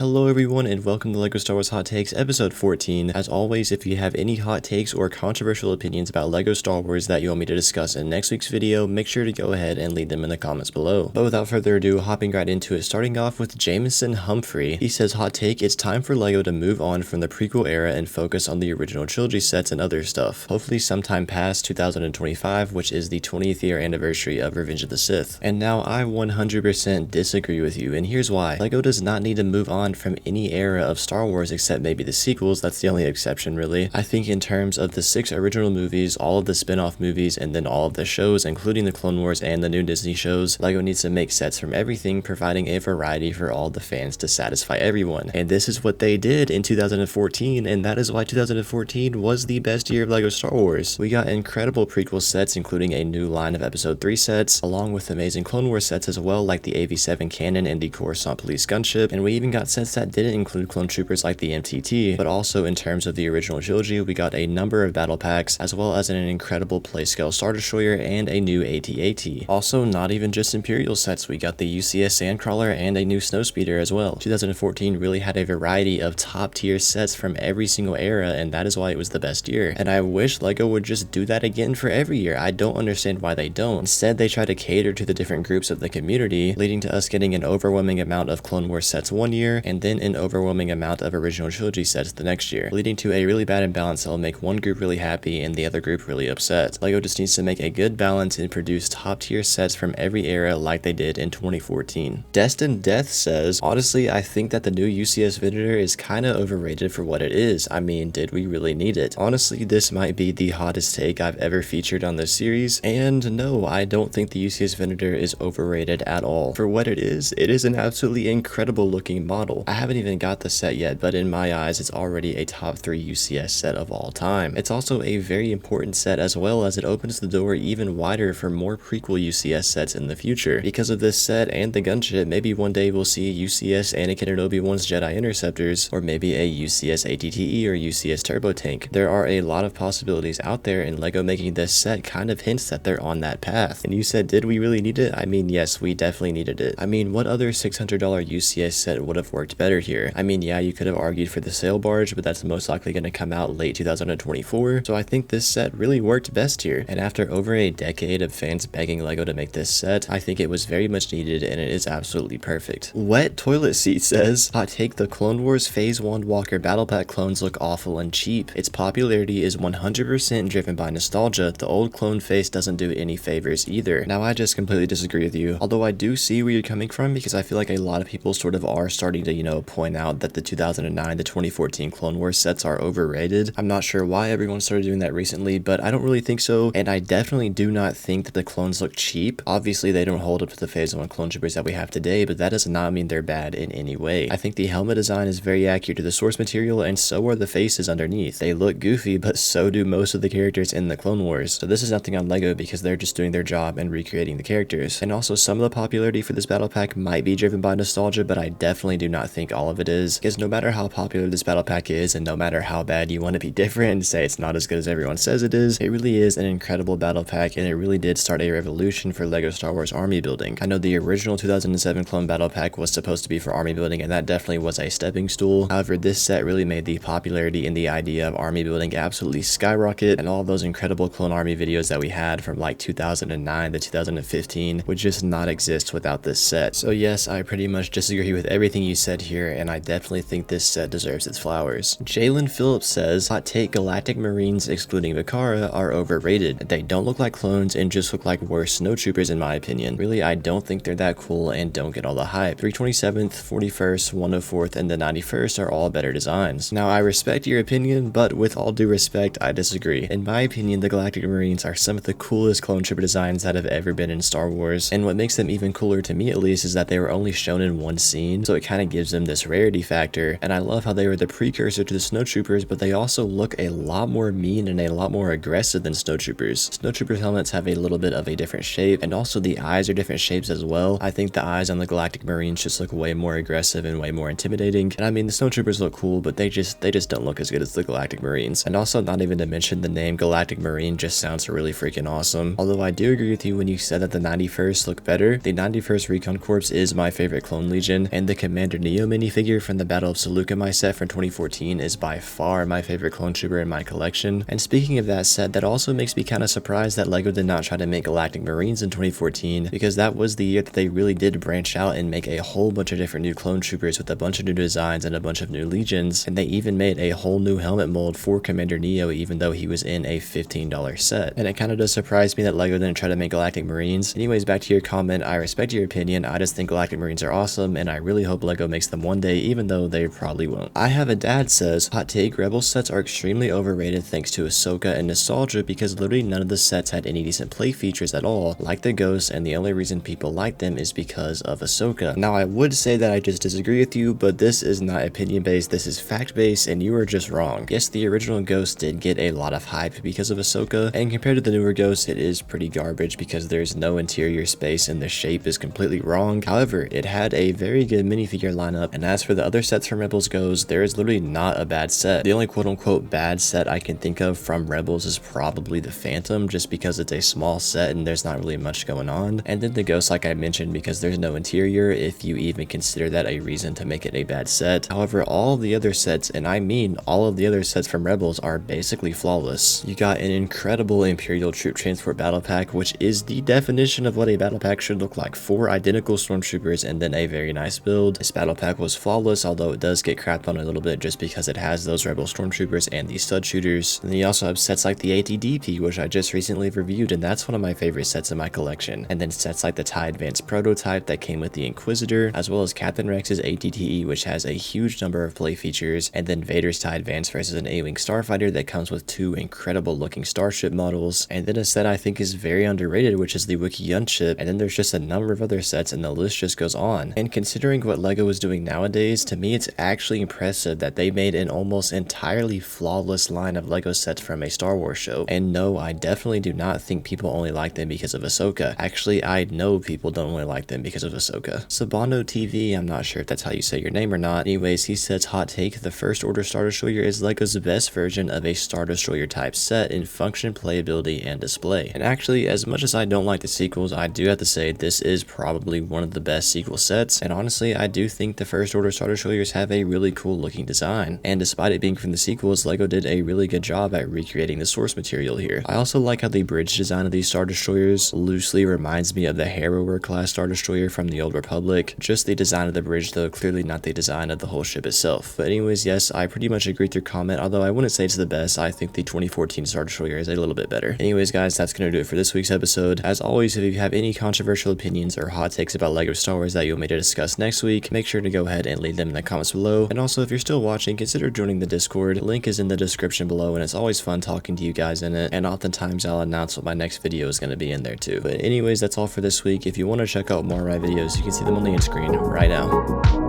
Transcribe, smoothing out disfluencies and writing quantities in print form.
Hello everyone and welcome to LEGO Star Wars Hot Takes episode 14. As always, if you have any hot takes or controversial opinions about LEGO Star Wars that you want me to discuss in next week's video, make sure to go ahead and leave them in the comments below. But without further ado, hopping right into it, starting off with Jameson Humphrey. He says, hot take, it's time for LEGO to move on from the prequel era and focus on the original trilogy sets and other stuff. Hopefully sometime past 2025, which is the 20th year anniversary of Revenge of the Sith. And now I 100% disagree with you, and here's why. LEGO does not need to move on from any era of Star Wars except maybe the sequels. That's the only exception, really. I think in terms of the 6 original movies, all of the spin-off movies, and then all of the shows, including the Clone Wars and the new Disney shows, LEGO needs to make sets from everything, providing a variety for all the fans to satisfy everyone. And this is what they did in 2014, and that is why 2014 was the best year of LEGO Star Wars. We got incredible prequel sets, including a new line of Episode 3 sets, along with amazing Clone Wars sets as well, like the AV-7 cannon and the Coruscant Police gunship, and we even got sets that didn't include clone troopers like the MTT, but also in terms of the original trilogy, we got a number of battle packs, as well as an incredible playscale Star Destroyer and a new AT-AT. Also, not even just Imperial sets, we got the UCS Sandcrawler and a new Snowspeeder as well. 2014 really had a variety of top tier sets from every single era, and that is why it was the best year. And I wish LEGO would just do that again for every year. I don't understand why they don't. Instead, they try to cater to the different groups of the community, leading to us getting an overwhelming amount of Clone Wars sets one year, and then an overwhelming amount of original trilogy sets the next year, leading to a really bad imbalance that will make one group really happy and the other group really upset. LEGO just needs to make a good balance and produce top tier sets from every era like they did in 2014. Destined Death says, honestly, I think that the new UCS Venator is kinda overrated for what it is. I mean, did we really need it? Honestly, this might be the hottest take I've ever featured on this series, and no, I don't think the UCS Venator is overrated at all. For what it is an absolutely incredible looking model. I haven't even got the set yet, but in my eyes, it's already a top 3 UCS set of all time. It's also a very important set, as well as it opens the door even wider for more prequel UCS sets in the future. Because of this set and the gunship, maybe one day we'll see UCS Anakin and Obi-Wan's Jedi Interceptors, or maybe a UCS ATTE or UCS Turbo Tank. There are a lot of possibilities out there, and LEGO making this set kind of hints that they're on that path. And you said, did we really need it? I mean, yes, we definitely needed it. I mean, what other $600 UCS set would have worked better here? I mean, yeah, you could have argued for the sail barge, but that's most likely going to come out late 2024, so I think this set really worked best here. And after over a decade of fans begging LEGO to make this set, I think it was very much needed, and it is absolutely perfect. Wet Toilet Seat says, hot take, the Clone Wars Phase 1 Walker Battle Pack clones look awful and cheap. Its popularity is 100% driven by nostalgia. The old clone face doesn't do any favors either. Now, I just completely disagree with you, although I do see where you're coming from, because I feel like a lot of people sort of are starting to, point out that the 2009 to 2014 Clone Wars sets are overrated. I'm not sure why everyone started doing that recently, but I don't really think so, and I definitely do not think that the clones look cheap. Obviously, they don't hold up to the Phase 1 clone troopers that we have today, but that does not mean they're bad in any way. I think the helmet design is very accurate to the source material, and so are the faces underneath. They look goofy, but so do most of the characters in the Clone Wars. So this is nothing on LEGO, because they're just doing their job and recreating the characters. And also, some of the popularity for this battle pack might be driven by nostalgia, but I definitely do not think all of it is, because no matter how popular this battle pack is, and no matter how bad you want to be different and say it's not as good as everyone says it is, it really is an incredible battle pack, and it really did start a revolution for LEGO Star Wars army building. I know the original 2007 clone battle pack was supposed to be for army building, and that definitely was a stepping stool. However, this set really made the popularity and the idea of army building absolutely skyrocket, and all of those incredible clone army videos that we had from like 2009 to 2015 would just not exist without this set. So yes, I pretty much disagree with everything you said here, and I definitely think this set deserves its flowers. Jalen Phillips says, hot take, Galactic Marines excluding Vakara are overrated. They don't look like clones and just look like worse snowtroopers in my opinion. Really, I don't think they're that cool and don't get all the hype. 327th, 41st, 104th, and the 91st are all better designs. Now, I respect your opinion, but with all due respect, I disagree. In my opinion, the Galactic Marines are some of the coolest clone trooper designs that have ever been in Star Wars, and what makes them even cooler to me at least is that they were only shown in one scene, so it kind of gives them this rarity factor. And I love how they were the precursor to the snowtroopers, but they also look a lot more mean and a lot more aggressive than snowtroopers. Snowtroopers helmets have a little bit of a different shape, and also the eyes are different shapes as well. I think the eyes on the Galactic Marines just look way more aggressive and way more intimidating. And I mean, the snowtroopers look cool, but they just don't look as good as the Galactic Marines. And also, not even to mention, the name Galactic Marine just sounds really freaking awesome. Although I do agree with you when you said that the 91st look better. The 91st Recon Corps is my favorite clone legion, and the Commander Neo minifigure from the Battle of Seleucami set from 2014 is by far my favorite clone trooper in my collection. And speaking of that set, that also makes me kind of surprised that LEGO did not try to make Galactic Marines in 2014, because that was the year that they really did branch out and make a whole bunch of different new clone troopers with a bunch of new designs and a bunch of new legions, and they even made a whole new helmet mold for Commander Neo even though he was in a $15 set. And it kind of does surprise me that LEGO didn't try to make Galactic Marines. Anyways, back to your comment, I respect your opinion, I just think Galactic Marines are awesome, and I really hope LEGO makes them one day, even though they probably won't. I Have a Dad says, hot take, Rebel sets are extremely overrated thanks to Ahsoka and nostalgia, because literally none of the sets had any decent play features at all, like the Ghosts, and the only reason people like them is because of Ahsoka. Now I would say that I just disagree with you, but this is not opinion based, this is fact based, and you are just wrong. Yes, the original Ghost did get a lot of hype because of Ahsoka, and compared to the newer Ghost, it is pretty garbage because there's no interior space and the shape is completely wrong. However, it had a very good minifigure lineup, and as for the other sets from Rebels goes, there is literally not a bad set. The only quote-unquote bad set I can think of from Rebels is probably the Phantom, just because it's a small set and there's not really much going on, and then the Ghost, like I mentioned, because there's no interior, if you even consider that a reason to make it a bad set. However, all of the other sets, and I mean all of the other sets from Rebels, are basically flawless. You got an incredible Imperial Troop Transport Battle Pack, which is the definition of what a battle pack should look like: 4 identical stormtroopers and then a very nice build. This battle pack was flawless, although it does get crapped on a little bit just because it has those Rebel stormtroopers and the stud shooters. And then you also have sets like the ATDP, which I just recently reviewed, and that's one of my favorite sets in my collection. And then sets like the TIE Advanced Prototype that came with the Inquisitor, as well as Captain Rex's ATTE, which has a huge number of play features, and then Vader's TIE Advanced versus an A-Wing Starfighter that comes with 2 incredible looking starship models, and then a set I think is very underrated, which is the Wookiee Yun ship, and then there's just a number of other sets, and the list just goes on. And considering what LEGO is doing nowadays, to me it's actually impressive that they made an almost entirely flawless line of LEGO sets from a Star Wars show. And no, I definitely do not think people only like them because of Ahsoka. Actually, I know people don't only like them because of Ahsoka. Sabano TV, I'm not sure if that's how you say your name or not. Anyways, he says, hot take, the First Order Star Destroyer is LEGO's best version of a Star Destroyer type set in function, playability, and display. And actually, as much as I don't like the sequels, I do have to say this is probably one of the best sequel sets, and honestly, I do think the First Order Star Destroyers have a really cool looking design. And despite it being from the sequels, LEGO did a really good job at recreating the source material here. I also like how the bridge design of these Star Destroyers loosely reminds me of the Harrower class Star Destroyer from the Old Republic. Just the design of the bridge though, clearly not the design of the whole ship itself. But anyways, yes, I pretty much agree with your comment, although I wouldn't say it's the best. I think the 2014 Star Destroyer is a little bit better. Anyways guys, that's gonna do it for this week's episode. As always, if you have any controversial opinions or hot takes about LEGO Star Wars that you want me to discuss next week, make sure to go ahead and leave them in the comments below. And also, if you're still watching, consider joining the Discord. Link is in the description below, and it's always fun talking to you guys in it, and oftentimes I'll announce what my next video is going to be in there too. But anyways, that's all for this week. If you want to check out more of my videos, you can see them on the end screen right now.